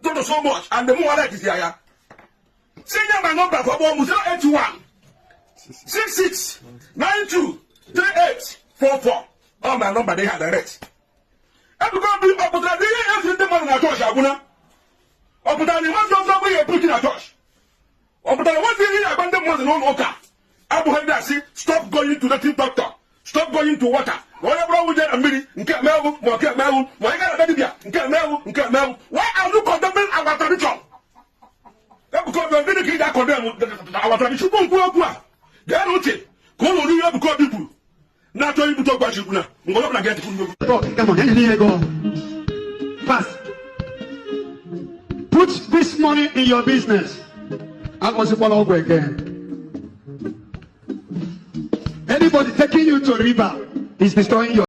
told so much, and the more like is here. Senior my number for 081 66 92 3844. Oh, my number they had direct. Ebuka Obi opportunity every day man na church aguna. Opportunity man don't be preaching at church. Opportunity one thing I abandon more than one altar. Abu Handa say stop going to the team doctor. Stop going to water. Whatever wrong with that amiri, nke mewu, mo ke mewu, mo ga na bia, nke mewu. Why are you condemning our tradition? Ebuka Obi dey that condemn our tradition. Ku a. Dey no te. Ko lo ri Ebuka Obi bu. Na to ibu to gba shiguna. Ngolo na get ku. Come on, here go. Fast. Put this money in your business. I was follow again. Anybody taking you to river is destroying your